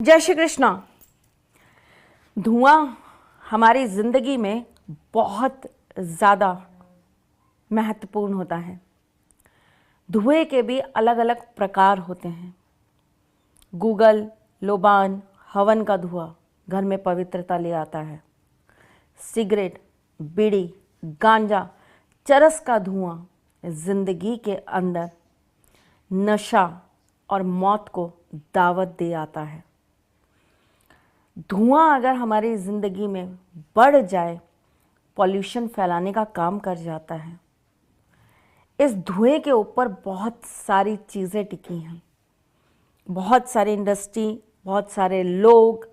जय श्री कृष्णा। धुआं हमारी ज़िंदगी में बहुत ज़्यादा महत्वपूर्ण होता है। धुएं के भी अलग अलग प्रकार होते हैं। गूगल, लोबान, हवन का धुआं घर में पवित्रता ले आता है। सिगरेट, बीड़ी, गांजा, चरस का धुआं ज़िंदगी के अंदर नशा और मौत को दावत दे आता है। धुआं अगर हमारी ज़िंदगी में बढ़ जाए, पॉल्यूशन फैलाने का काम कर जाता है। इस धुएं के ऊपर बहुत सारी चीज़ें टिकी हैं। बहुत सारी इंडस्ट्री, बहुत सारे लोग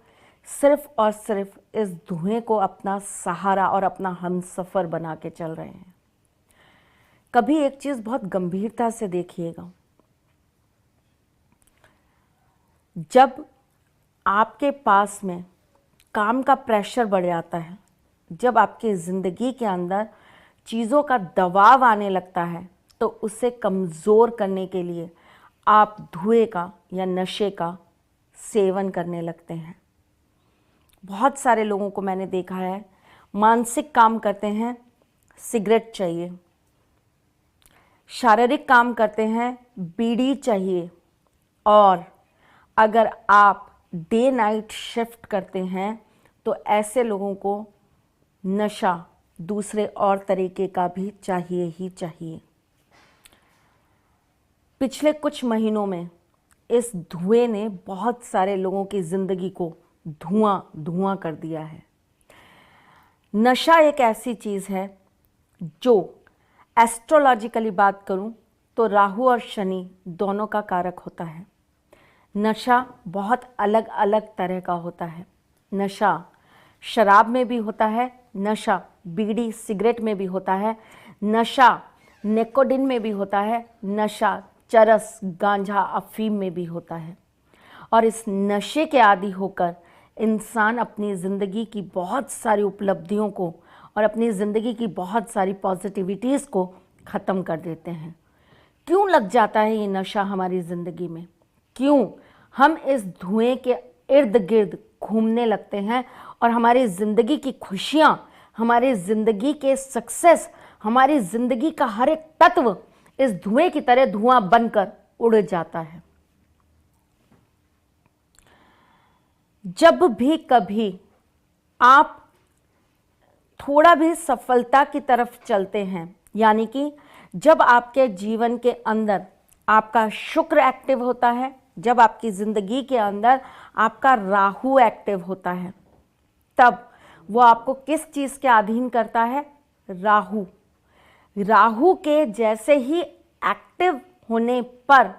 सिर्फ और सिर्फ इस धुएं को अपना सहारा और अपना हमसफ़र बना के चल रहे हैं। कभी एक चीज़ बहुत गंभीरता से देखिएगा, जब आपके पास में काम का प्रेशर बढ़ जाता है, जब आपकी ज़िंदगी के अंदर चीज़ों का दबाव आने लगता है, तो उसे कमज़ोर करने के लिए आप धुएं का या नशे का सेवन करने लगते हैं। बहुत सारे लोगों को मैंने देखा है, मानसिक काम करते हैं, सिगरेट चाहिए। शारीरिक काम करते हैं, बीड़ी चाहिए। और अगर आप डे नाइट शिफ्ट करते हैं तो ऐसे लोगों को नशा दूसरे और तरीके का भी चाहिए ही चाहिए। पिछले कुछ महीनों में इस धुएं ने बहुत सारे लोगों की ज़िंदगी को धुआं धुआं कर दिया है। नशा एक ऐसी चीज़ है जो एस्ट्रोलॉजिकली बात करूं तो राहु और शनि दोनों का कारक होता है। नशा बहुत अलग अलग तरह का होता है। नशा शराब में भी होता है, नशा बीड़ी सिगरेट में भी होता है, नशा निकोटीन में भी होता है, नशा चरस गांजा अफीम में भी होता है। और इस नशे के आदी होकर इंसान अपनी ज़िंदगी की बहुत सारी उपलब्धियों को और अपनी ज़िंदगी की बहुत सारी पॉजिटिविटीज़ को ख़त्म कर देते हैं। क्यों लग जाता है ये नशा हमारी ज़िंदगी में? क्यों हम इस धुएं के इर्द गिर्द घूमने लगते हैं और हमारी ज़िंदगी की खुशियाँ, हमारी ज़िंदगी के सक्सेस, हमारी ज़िंदगी का हर एक तत्व इस धुएं की तरह धुआं बनकर उड़ जाता है? जब भी कभी आप थोड़ा भी सफलता की तरफ चलते हैं, यानी कि जब आपके जीवन के अंदर आपका शुक्र एक्टिव होता है, जब आपकी ज़िंदगी के अंदर आपका राहु एक्टिव होता है, तब वो आपको किस चीज़ के अधीन करता है? राहु के जैसे ही एक्टिव होने पर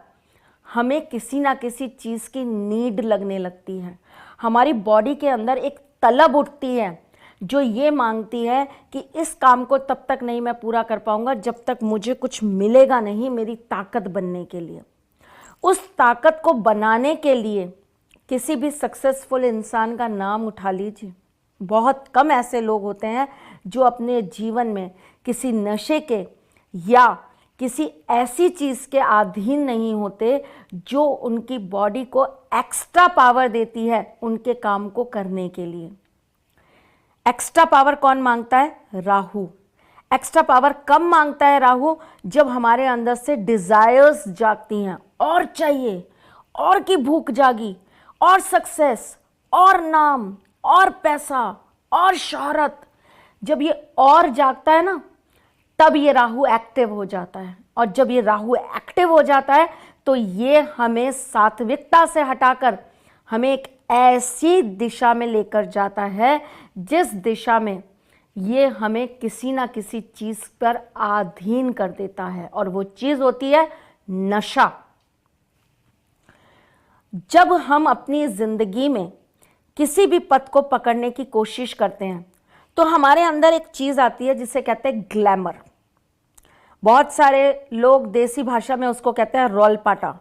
हमें किसी ना किसी चीज़ की नीड लगने लगती है। हमारी बॉडी के अंदर एक तलब उठती है जो ये मांगती है कि इस काम को तब तक नहीं मैं पूरा कर पाऊंगा जब तक मुझे कुछ मिलेगा नहीं मेरी ताकत बनने के लिए। उस ताकत को बनाने के लिए किसी भी सक्सेसफुल इंसान का नाम उठा लीजिए। बहुत कम ऐसे लोग होते हैं जो अपने जीवन में किसी नशे के या किसी ऐसी चीज़ के अधीन नहीं होते जो उनकी बॉडी को एक्स्ट्रा पावर देती है उनके काम को करने के लिए। एक्स्ट्रा पावर कौन मांगता है? राहु। एक्स्ट्रा पावर कब मांगता है राहु? जब हमारे अंदर से डिजायर्स जागती हैं, और चाहिए, और की भूख जागी, और सक्सेस, और नाम, और पैसा, और शोहरत। जब ये और जागता है ना, तब ये राहु एक्टिव हो जाता है। और जब ये राहु एक्टिव हो जाता है तो ये हमें सात्विकता से हटाकर हमें एक ऐसी दिशा में लेकर जाता है जिस दिशा में ये हमें किसी ना किसी चीज़ पर अधीन कर देता है, और वो चीज़ होती है नशा। जब हम अपनी ज़िंदगी में किसी भी पथ को पकड़ने की कोशिश करते हैं तो हमारे अंदर एक चीज़ आती है जिसे कहते हैं ग्लैमर। बहुत सारे लोग देसी भाषा में उसको कहते हैं रोल पाटा।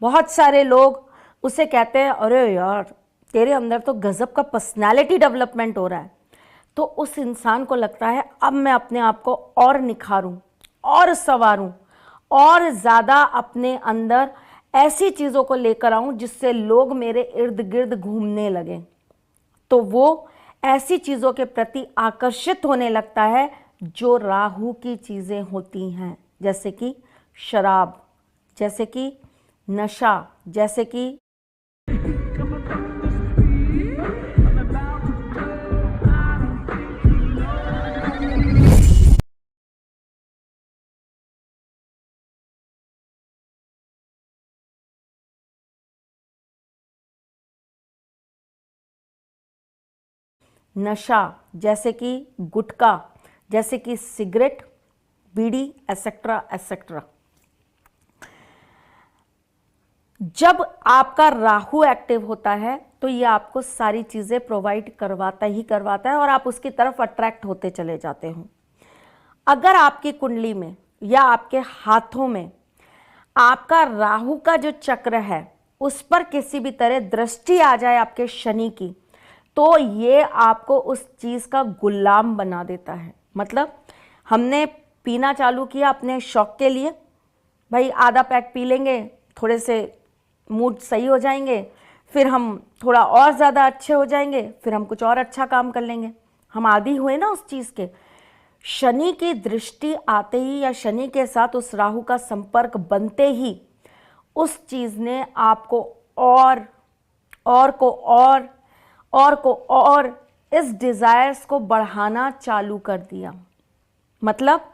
बहुत सारे लोग उसे कहते हैं अरे यार तेरे अंदर तो गजब का पर्सनालिटी डेवलपमेंट हो रहा है। तो उस इंसान को लगता है अब मैं अपने आप को और निखारूं और संवारूं और ज़्यादा अपने अंदर ऐसी चीज़ों को लेकर आऊं जिससे लोग मेरे इर्द गिर्द घूमने लगें, तो वो ऐसी चीज़ों के प्रति आकर्षित होने लगता है जो राहु की चीज़ें होती हैं, जैसे कि शराब, जैसे कि नशा, जैसे कि नशा, जैसे कि गुटखा, जैसे कि सिगरेट, बीड़ी, एसेट्रा एसेट्रा। जब आपका राहु एक्टिव होता है तो ये आपको सारी चीज़ें प्रोवाइड करवाता ही करवाता है और आप उसकी तरफ अट्रैक्ट होते चले जाते हो। अगर आपकी कुंडली में या आपके हाथों में आपका राहु का जो चक्र है उस पर किसी भी तरह दृष्टि आ जाए आपके शनि की, तो ये आपको उस चीज़ का गुलाम बना देता है। मतलब हमने पीना चालू किया अपने शौक के लिए, भाई आधा पैक पी लेंगे, थोड़े से मूड सही हो जाएंगे, फिर हम थोड़ा और ज़्यादा अच्छे हो जाएंगे, फिर हम कुछ और अच्छा काम कर लेंगे। हम आदी हुए ना उस चीज़ के। शनि की दृष्टि आते ही या शनि के साथ उस राहु का संपर्क बनते ही उस चीज़ ने आपको और इस डिज़ायर्स को बढ़ाना चालू कर दिया। मतलब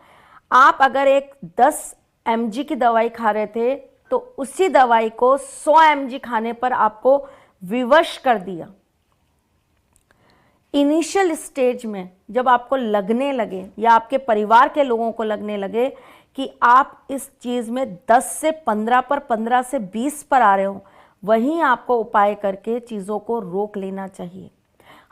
आप अगर एक 10 mg की दवाई खा रहे थे तो उसी दवाई को 100 mg खाने पर आपको विवश कर दिया। इनिशियल स्टेज में जब आपको लगने लगे या आपके परिवार के लोगों को लगने लगे कि आप इस चीज़ में 10 से 15 पर, 15 से 20 पर आ रहे हो, वहीं आपको उपाय करके चीज़ों को रोक लेना चाहिए।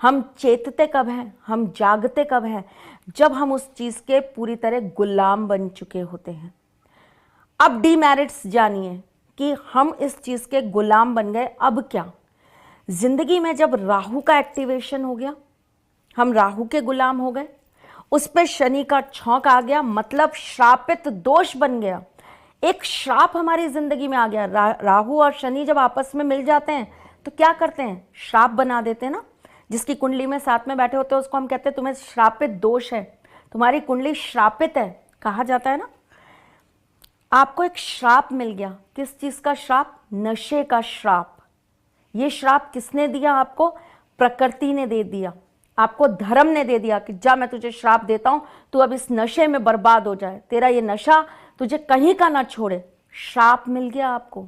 हम चेतते कब हैं, हम जागते कब हैं? जब हम उस चीज़ के पूरी तरह गुलाम बन चुके होते हैं। अब डीमेरिट्स जानिए कि हम इस चीज़ के गुलाम बन गए। अब क्या, जिंदगी में जब राहु का एक्टिवेशन हो गया, हम राहु के गुलाम हो गए, उस पर शनि का छौंक आ गया, मतलब श्रापित दोष बन गया। एक श्राप हमारी जिंदगी में आ गया। राहु और शनि जब आपस में मिल जाते हैं तो क्या करते हैं, श्राप बना देते हैं ना। जिसकी कुंडली में साथ में बैठे होते हैं उसको हम कहते हैं तुम्हें श्रापित दोष है, तुम्हारी कुंडली श्रापित है, कहा जाता है ना। आपको एक श्राप मिल गया। किस चीज का श्राप? नशे का श्राप। ये श्राप किसने दिया आपको? प्रकृति ने दे दिया, आपको धर्म ने दे दिया कि जा मैं तुझे श्राप देता हूं, तू अब इस नशे में बर्बाद हो जाए, तेरा ये नशा तुझे कहीं का ना छोड़े। श्राप मिल गया आपको।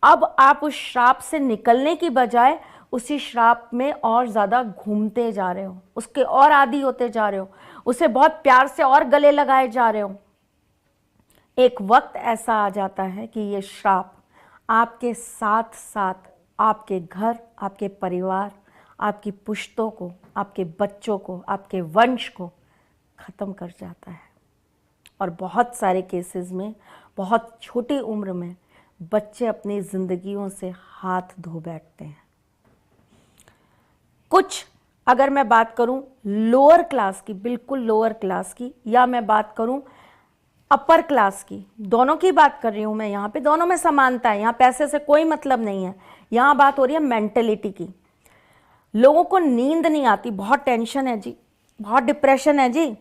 अब आप उस श्राप से निकलने की बजाय उसी श्राप में और ज़्यादा घूमते जा रहे हो, उसके और आदी होते जा रहे हो, उसे बहुत प्यार से और गले लगाए जा रहे हो। एक वक्त ऐसा आ जाता है कि ये श्राप आपके साथ साथ आपके घर, आपके परिवार, आपकी पुश्तों को, आपके बच्चों को, आपके वंश को ख़त्म कर जाता है। और बहुत सारे केसेस में बहुत छोटी उम्र में बच्चे अपनी ज़िंदगियों से हाथ धो बैठते हैं। कुछ अगर मैं बात करूं लोअर क्लास की, बिल्कुल लोअर क्लास की, या मैं बात करूं अपर क्लास की, दोनों की बात कर रही हूं मैं यहाँ पे। दोनों में समानता है, यहाँ पैसे से कोई मतलब नहीं है। यहाँ बात हो रही है मेंटेलिटी की। लोगों को नींद नहीं आती, बहुत टेंशन है जी, बहुत डिप्रेशन है जी,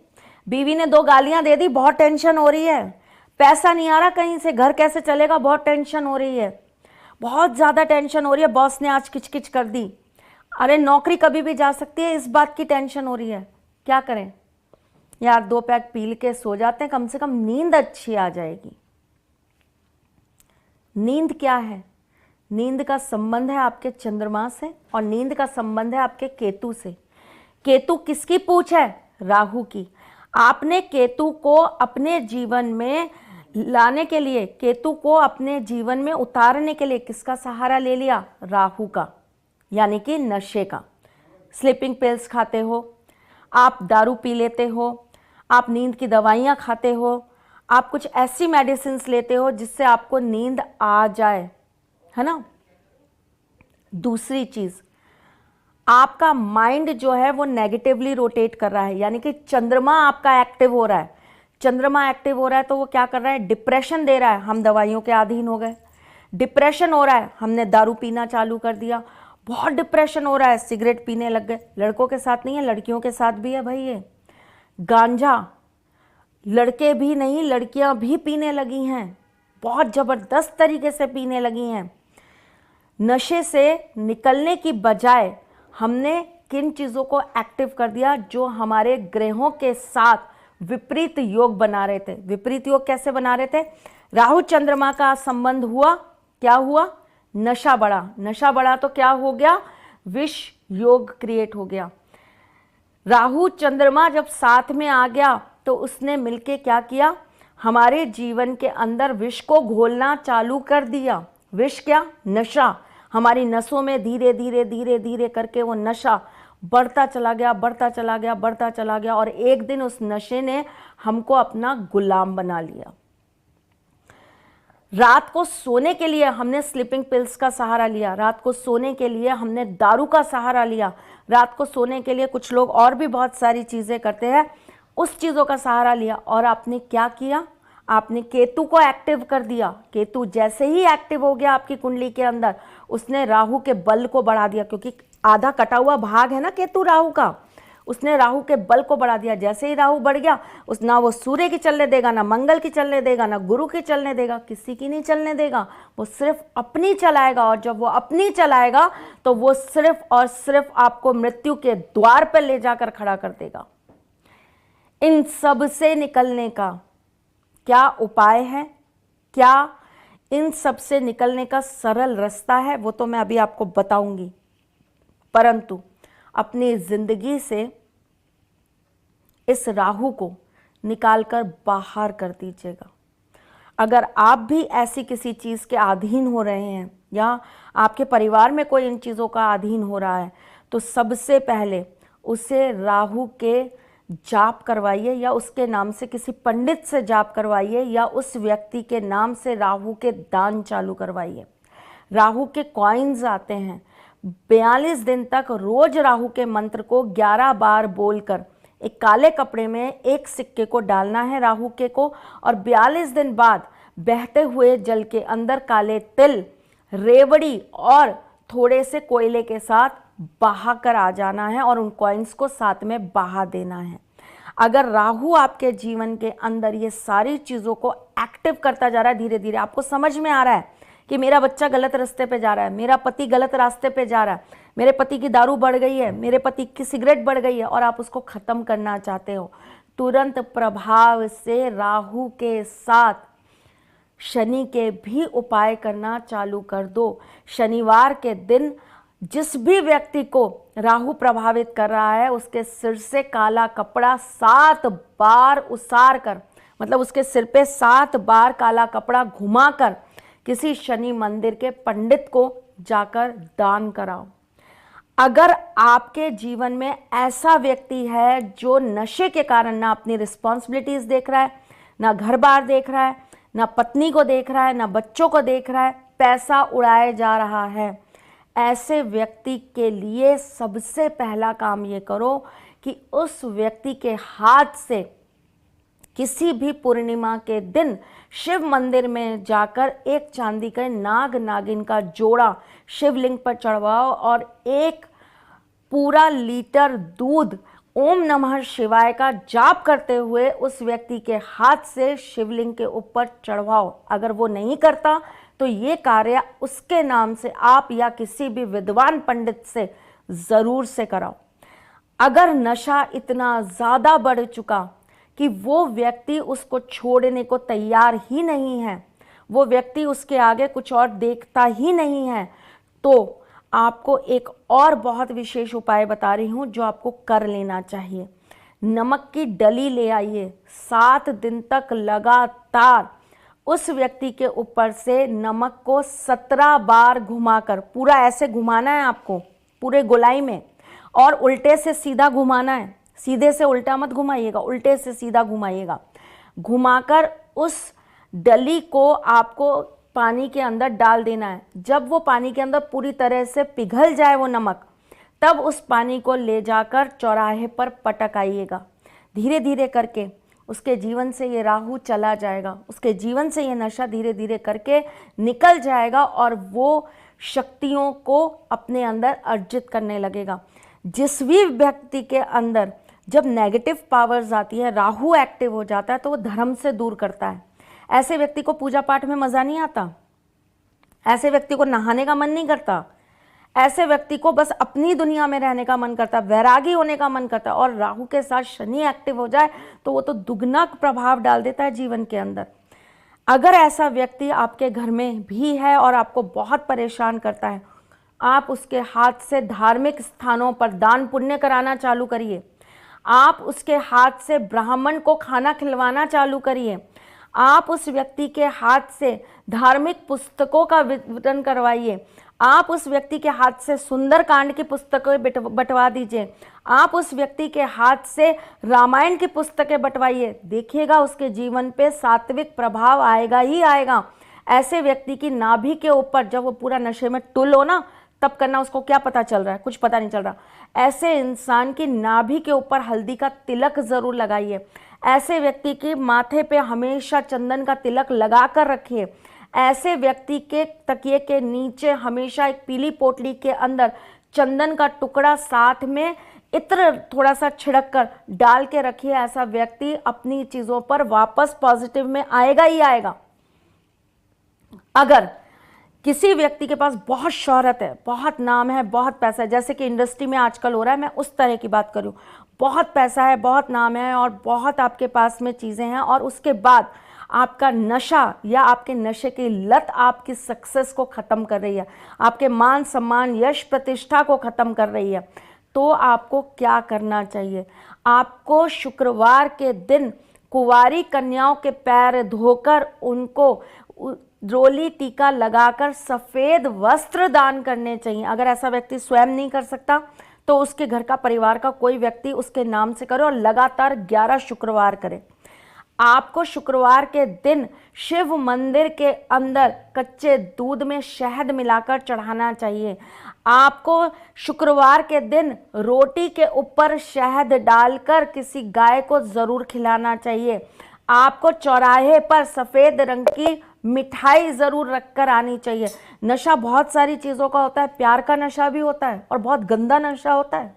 बीवी ने 2 गालियां दे दी, बहुत टेंशन हो रही है, पैसा नहीं आ रहा कहीं से, घर कैसे चलेगा, बहुत टेंशन हो रही है, बहुत ज़्यादा टेंशन हो रही है, बॉस ने आज किचकिच कर दी, अरे नौकरी कभी भी जा सकती है, इस बात की टेंशन हो रही है। क्या करें यार, 2 पैक पी के सो जाते हैं, कम से कम नींद अच्छी आ जाएगी। नींद क्या है? नींद का संबंध है आपके चंद्रमा से और नींद का संबंध है आपके केतु से। केतु किसकी पूछ है? राहु की। आपने केतु को अपने जीवन में लाने के लिए, केतु को अपने जीवन में उतारने के लिए किसका सहारा ले लिया? राहु का, यानी कि नशे का। स्लीपिंग पिल्स खाते हो, आप दारू पी लेते हो, आप नींद की दवाइयाँ खाते हो, आप कुछ ऐसी मेडिसिन लेते हो जिससे आपको नींद आ जाए, है ना। दूसरी चीज़, आपका माइंड जो है वो नेगेटिवली रोटेट कर रहा है, यानी कि चंद्रमा आपका एक्टिव हो रहा है। चंद्रमा एक्टिव हो रहा है तो वो क्या कर रहा है? डिप्रेशन दे रहा है। हम दवाइयों के अधीन हो गए। डिप्रेशन हो रहा है, हमने दारू पीना चालू कर दिया। बहुत डिप्रेशन हो रहा है, सिगरेट पीने लग गए। लड़कों के साथ नहीं है, लड़कियों के साथ भी है भाई ये। गांजा लड़के भी नहीं, लड़कियां भी पीने लगी हैं, बहुत ज़बरदस्त तरीके से पीने लगी हैं। नशे से निकलने की बजाय हमने किन चीज़ों को एक्टिव कर दिया, जो हमारे ग्रहों के साथ विपरीत योग बना रहे थे। विपरीत योग कैसे बना रहे थे? राहु चंद्रमा का संबंध हुआ, क्या हुआ? नशा बढ़ा। नशा बढ़ा तो क्या हो गया? विष योग क्रिएट हो गया। राहु चंद्रमा जब साथ में आ गया तो उसने मिलके क्या किया? हमारे जीवन के अंदर विष को घोलना चालू कर दिया। विष क्या? नशा। हमारी नसों में धीरे धीरे धीरे धीरे करके वो नशा बढ़ता चला गया, बढ़ता चला गया, बढ़ता चला गया, और एक दिन उस नशे ने हमको अपना गुलाम बना लिया। रात को सोने के लिए हमने स्लीपिंग पिल्स का सहारा लिया, रात को सोने के लिए हमने दारू का सहारा लिया, रात को सोने के लिए कुछ लोग और भी बहुत सारी चीज़ें करते हैं, उस चीज़ों का सहारा लिया। और आपने क्या किया? आपने केतु को एक्टिव कर दिया। केतु जैसे ही एक्टिव हो गया आपकी कुंडली के अंदर, उसने राहु के बल को बढ़ा दिया, क्योंकि आधा कटा हुआ भाग है ना केतु राहु का। उसने राहु के बल को बढ़ा दिया। जैसे ही राहु बढ़ गया, उस ना वो सूर्य की चलने देगा, ना मंगल की चलने देगा, ना गुरु की चलने देगा, किसी की नहीं चलने देगा। वो सिर्फ अपनी चलाएगा, और जब वो अपनी चलाएगा तो वो सिर्फ और सिर्फ आपको मृत्यु के द्वार पर ले जाकर खड़ा कर देगा। इन सब से निकलने का क्या उपाय है? क्या इन सब से निकलने का सरल रास्ता है? वो तो मैं अभी आपको बताऊंगी, परंतु अपनी जिंदगी से इस राहु को निकालकर बाहर कर दीजिएगा। अगर आप भी ऐसी किसी चीज़ के अधीन हो रहे हैं, या आपके परिवार में कोई इन चीज़ों का अधीन हो रहा है, तो सबसे पहले उसे राहु के जाप करवाइए, या उसके नाम से किसी पंडित से जाप करवाइए, या उस व्यक्ति के नाम से राहु के दान चालू करवाइए। राहु के कॉइन्स आते हैं, 42 दिन तक रोज राहु के मंत्र को 11 बार बोलकर एक काले कपड़े में एक सिक्के को डालना है राहु के को, और 42 दिन बाद बहते हुए जल के अंदर काले तिल, रेवड़ी और थोड़े से कोयले के साथ बहा कर आ जाना है, और उन कॉइन्स को साथ में बहा देना है। अगर राहु आपके जीवन के अंदर ये सारी चीज़ों को एक्टिव करता जा रहा है, धीरे धीरे आपको समझ में आ रहा है कि मेरा बच्चा गलत रास्ते पे जा रहा है, मेरा पति गलत रास्ते पे जा रहा है, मेरे पति की दारू बढ़ गई है, मेरे पति की सिगरेट बढ़ गई है, और आप उसको ख़त्म करना चाहते हो, तुरंत प्रभाव से राहु के साथ शनि के भी उपाय करना चालू कर दो। शनिवार के दिन जिस भी व्यक्ति को राहु प्रभावित कर रहा है, उसके सिर से काला कपड़ा 7 बार उसार कर, मतलब उसके सिर पे 7 बार काला कपड़ा घुमाकर किसी शनि मंदिर के पंडित को जाकर दान कराओ। अगर आपके जीवन में ऐसा व्यक्ति है जो नशे के कारण ना अपनी रिस्पॉन्सिबिलिटीज़ देख रहा है, ना घर बार देख रहा है, ना पत्नी को देख रहा है, ना बच्चों को देख रहा है, पैसा उड़ाए जा रहा है, ऐसे व्यक्ति के लिए सबसे पहला काम ये करो कि उस व्यक्ति के हाथ से किसी भी पूर्णिमा के दिन शिव मंदिर में जाकर एक चांदी का नाग नागिन का जोड़ा शिवलिंग पर चढ़वाओ, और 1 पूरा लीटर दूध ओम नमः शिवाय का जाप करते हुए उस व्यक्ति के हाथ से शिवलिंग के ऊपर चढ़वाओ। अगर वो नहीं करता तो ये कार्य उसके नाम से आप या किसी भी विद्वान पंडित से ज़रूर से कराओ। अगर नशा इतना ज़्यादा बढ़ चुका कि वो व्यक्ति उसको छोड़ने को तैयार ही नहीं है, वो व्यक्ति उसके आगे कुछ और देखता ही नहीं है, तो आपको एक और बहुत विशेष उपाय बता रही हूँ जो आपको कर लेना चाहिए। नमक की डली ले आइए, 7 दिन तक लगातार उस व्यक्ति के ऊपर से नमक को 17 बार घुमाकर, पूरा ऐसे घुमाना है आपको पूरे गोलाई में, और उल्टे से सीधा घुमाना है, सीधे से उल्टा मत घुमाइएगा, उल्टे से सीधा घुमाइएगा। घुमाकर उस डली को आपको पानी के अंदर डाल देना है। जब वो पानी के अंदर पूरी तरह से पिघल जाए वो नमक, तब उस पानी को ले जाकर चौराहे पर पटक आइएगा। धीरे धीरे करके उसके जीवन से ये राहु चला जाएगा, उसके जीवन से ये नशा धीरे धीरे करके निकल जाएगा और वो शक्तियों को अपने अंदर अर्जित करने लगेगा। जिस भी व्यक्ति के अंदर जब नेगेटिव पावर्स आती है, राहु एक्टिव हो जाता है, तो वो धर्म से दूर करता है। ऐसे व्यक्ति को पूजा पाठ में मज़ा नहीं आता, ऐसे व्यक्ति को नहाने का मन नहीं करता, ऐसे व्यक्ति को बस अपनी दुनिया में रहने का मन करता है, वैरागी होने का मन करता है। और राहु के साथ शनि एक्टिव हो जाए तो वो तो दुगना प्रभाव डाल देता है जीवन के अंदर। अगर ऐसा व्यक्ति आपके घर में भी है और आपको बहुत परेशान करता है, आप उसके हाथ से धार्मिक स्थानों पर दान पुण्य कराना चालू करिए। आप उसके हाथ से ब्राह्मण को खाना खिलवाना चालू करिए। आप उस व्यक्ति के हाथ से धार्मिक पुस्तकों का वितरण करवाइए। आप उस व्यक्ति के हाथ से सुंदरकांड की पुस्तकें बंटवा दीजिए। आप उस व्यक्ति के हाथ से रामायण की पुस्तकें बंटवाइए। देखिएगा उसके जीवन पे सात्विक प्रभाव आएगा ही आएगा। ऐसे व्यक्ति की नाभि के ऊपर जब वो पूरा नशे में टुल हो ना, तब करना। उसको क्या पता चल रहा है, कुछ पता नहीं चल रहा। ऐसे इंसान की नाभि के ऊपर हल्दी का तिलक जरूर लगाइए। ऐसे व्यक्ति के माथे पे हमेशा चंदन का तिलक लगा कर रखिए। ऐसे व्यक्ति के तकिए के नीचे हमेशा एक पीली पोटली के अंदर चंदन का टुकड़ा साथ में इत्र थोड़ा सा छिड़क कर डाल के रखिए। ऐसा व्यक्ति अपनी चीजों पर वापस पॉजिटिव में आएगा ही आएगा। अगर किसी व्यक्ति के पास बहुत शोहरत है, बहुत नाम है, बहुत पैसा है, जैसे कि इंडस्ट्री में आजकल हो रहा है, मैं उस तरह की बात करूं, बहुत पैसा है, बहुत नाम है और बहुत आपके पास में चीज़ें हैं, और उसके बाद आपका नशा या आपके नशे की लत आपकी सक्सेस को ख़त्म कर रही है, आपके मान सम्मान यश प्रतिष्ठा को ख़त्म कर रही है, तो आपको क्या करना चाहिए? आपको शुक्रवार के दिन कुंवारी कन्याओं के पैर धोकर उनको रोली टीका लगाकर सफ़ेद वस्त्र दान करने चाहिए। अगर ऐसा व्यक्ति स्वयं नहीं कर सकता तो उसके घर का परिवार का कोई व्यक्ति उसके नाम से करे और लगातार 11 शुक्रवार करे। आपको शुक्रवार के दिन शिव मंदिर के अंदर कच्चे दूध में शहद मिलाकर चढ़ाना चाहिए। आपको शुक्रवार के दिन रोटी के ऊपर शहद डालकर किसी गाय को ज़रूर खिलाना चाहिए। आपको चौराहे पर सफ़ेद रंग की मिठाई ज़रूर रखकर आनी चाहिए। नशा बहुत सारी चीज़ों का होता है, प्यार का नशा भी होता है और बहुत गंदा नशा होता है।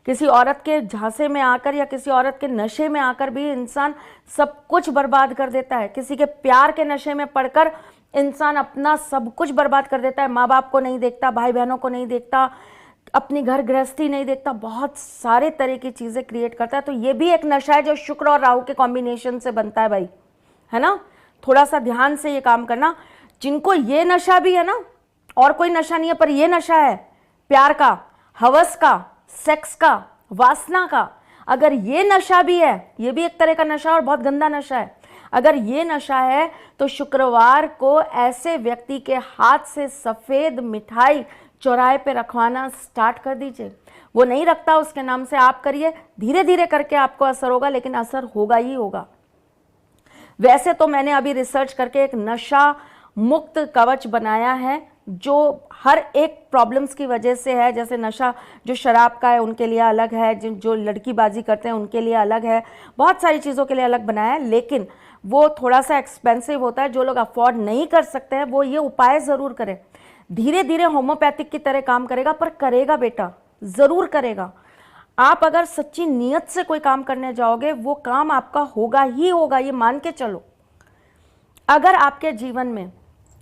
किसी औरत के झांसे में आकर या किसी औरत के नशे में आकर भी इंसान सब कुछ बर्बाद कर देता है। किसी के प्यार के नशे में पड़कर इंसान अपना सब कुछ बर्बाद कर देता है। माँ बाप को नहीं देखता, भाई बहनों को नहीं देखता, अपनी घर गृहस्थी नहीं देखता, बहुत सारे तरह की चीज़ें क्रिएट करता है। तो ये भी एक नशा है जो शुक्र और राहु के कॉम्बिनेशन से बनता है भाई, है ना। थोड़ा सा ध्यान से ये काम करना। जिनको ये नशा भी है ना, और कोई नशा नहीं है पर ये नशा है प्यार का, हवस का, सेक्स का, वासना का, अगर ये नशा भी है, ये भी एक तरह का नशा और बहुत गंदा नशा है। अगर ये नशा है तो शुक्रवार को ऐसे व्यक्ति के हाथ से सफ़ेद मिठाई चौराहे पे रखवाना स्टार्ट कर दीजिए। वो नहीं रखता, उसके नाम से आप करिए, धीरे धीरे करके आपको असर होगा, लेकिन असर होगा ही होगा। वैसे तो मैंने अभी रिसर्च करके एक नशा मुक्त कवच बनाया है जो हर एक प्रॉब्लम्स की वजह से है। जैसे नशा जो शराब का है उनके लिए अलग है, जो लड़कीबाजी करते हैं उनके लिए अलग है, बहुत सारी चीज़ों के लिए अलग बनाया है, लेकिन वो थोड़ा सा एक्सपेंसिव होता है। जो लोग अफोर्ड नहीं कर सकते हैं वो ये उपाय ज़रूर करें। धीरे धीरे होम्योपैथिक की तरह काम करेगा, पर करेगा बेटा, ज़रूर करेगा। आप अगर सच्ची नीयत से कोई काम करने जाओगे वो काम आपका होगा ही होगा, ये मान के चलो। अगर आपके जीवन में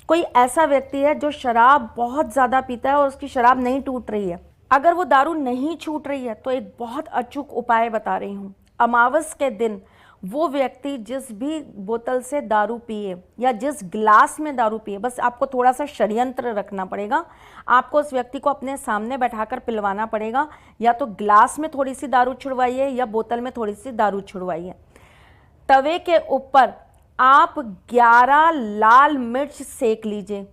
कोई ऐसा व्यक्ति है जो शराब बहुत ज़्यादा पीता है और उसकी शराब नहीं टूट रही है, अगर वो दारू नहीं छूट रही है, तो एक बहुत अचूक उपाय बता रही हूँ। अमावस के दिन वो व्यक्ति जिस भी बोतल से दारू पिए या जिस गिलास में दारू पिए, बस आपको थोड़ा सा षड्यंत्र रखना पड़ेगा। आपको उस व्यक्ति को अपने सामने बैठाकर पिलवाना पड़ेगा। या तो गिलास में थोड़ी सी दारू छुड़वाइए या बोतल में थोड़ी सी दारू छुड़वाइए। तवे के ऊपर आप 11 लाल मिर्च सेक लीजिए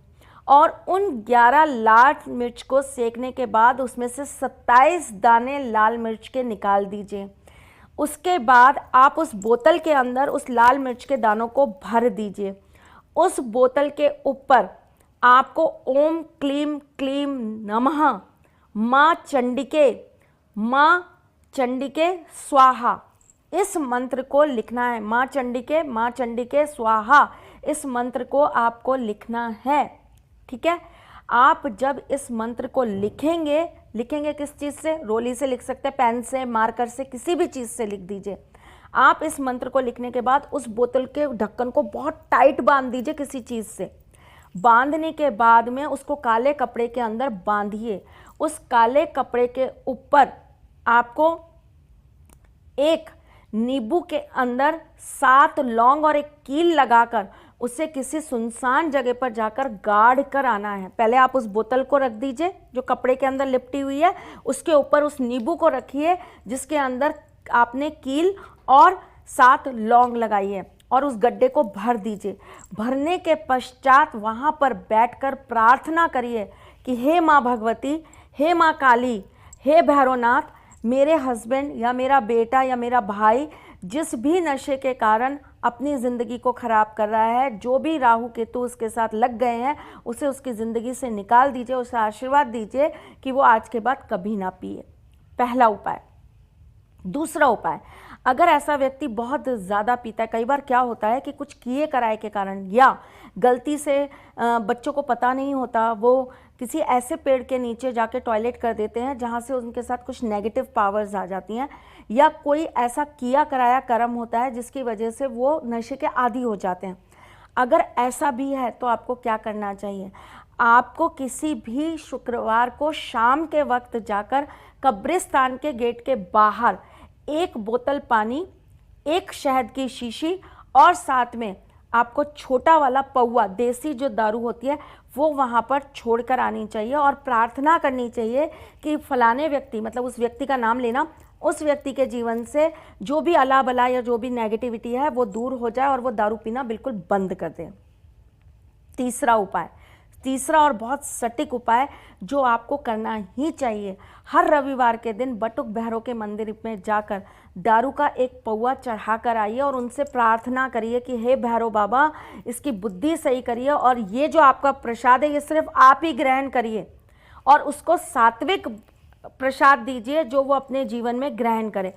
और उन 11 लाल मिर्च को सेकने के बाद उसमें से 27 दाने लाल मिर्च के निकाल दीजिए। उसके बाद आप उस बोतल के अंदर उस लाल मिर्च के दानों को भर दीजिए। उस बोतल के ऊपर आपको ओम क्लीम क्लीम नमः माँ चंडिके स्वाहा इस मंत्र को लिखना है, माँ चंडी के स्वाहा, इस मंत्र को आपको लिखना है। ठीक है, आप जब इस मंत्र को लिखेंगे किस चीज़ से, रोली से लिख सकते हैं, पेन से, मार्कर से, किसी भी चीज़ से लिख दीजिए। आप इस मंत्र को लिखने के बाद उस बोतल के ढक्कन को बहुत टाइट बांध दीजिए किसी चीज़ से। बांधने के बाद में उसको काले कपड़े के अंदर बांधिए। उस काले कपड़े के ऊपर आपको एक नींबू के अंदर 7 लौंग और एक कील लगाकर उसे किसी सुनसान जगह पर जाकर गाड़ कर आना है। पहले आप उस बोतल को रख दीजिए जो कपड़े के अंदर लिपटी हुई है, उसके ऊपर उस नींबू को रखिए जिसके अंदर आपने कील और 7 लौंग लगाई है, और उस गड्ढे को भर दीजिए। भरने के पश्चात वहाँ पर बैठकर प्रार्थना करिए कि हे माँ भगवती, हे माँ काली, हे भैरवनाथ, मेरे हस्बैंड या मेरा बेटा या मेरा भाई जिस भी नशे के कारण अपनी ज़िंदगी को ख़राब कर रहा है, जो भी राहु केतु उसके साथ लग गए हैं, उसे उसकी ज़िंदगी से निकाल दीजिए, उसे आशीर्वाद दीजिए कि वो आज के बाद कभी ना पिए। पहला उपाय। दूसरा उपाय, अगर ऐसा व्यक्ति बहुत ज़्यादा पीता है, कई बार क्या होता है कि कुछ किए कराए के कारण या गलती से बच्चों को पता नहीं होता, वो किसी ऐसे पेड़ के नीचे जाके टॉयलेट कर देते हैं जहाँ से उनके साथ कुछ नेगेटिव पावर्स आ जाती हैं, या कोई ऐसा किया कराया कर्म होता है जिसकी वजह से वो नशे के आदी हो जाते हैं। अगर ऐसा भी है तो आपको क्या करना चाहिए, आपको किसी भी शुक्रवार को शाम के वक्त जाकर कब्रिस्तान के गेट के बाहर 1 बोतल पानी, 1 शहद की शीशी और साथ में आपको छोटा वाला पौआ, देसी जो दारू होती है, वो वहाँ पर छोड़कर आनी चाहिए और प्रार्थना करनी चाहिए कि फलाने व्यक्ति, मतलब उस व्यक्ति का नाम लेना, उस व्यक्ति के जीवन से जो भी अला बला या जो भी नेगेटिविटी है वो दूर हो जाए और वो दारू पीना बिल्कुल बंद कर दे। तीसरा उपाय, तीसरा और बहुत सटीक उपाय जो आपको करना ही चाहिए, हर रविवार के दिन बटुक भैरव के मंदिर में जाकर दारू का 1 पौआ चढ़ा कर आइए और उनसे प्रार्थना करिए कि हे भैरव बाबा, इसकी बुद्धि सही करिए और ये जो आपका प्रसाद है ये सिर्फ आप ही ग्रहण करिए, और उसको सात्विक प्रसाद दीजिए जो वो अपने जीवन में ग्रहण करे।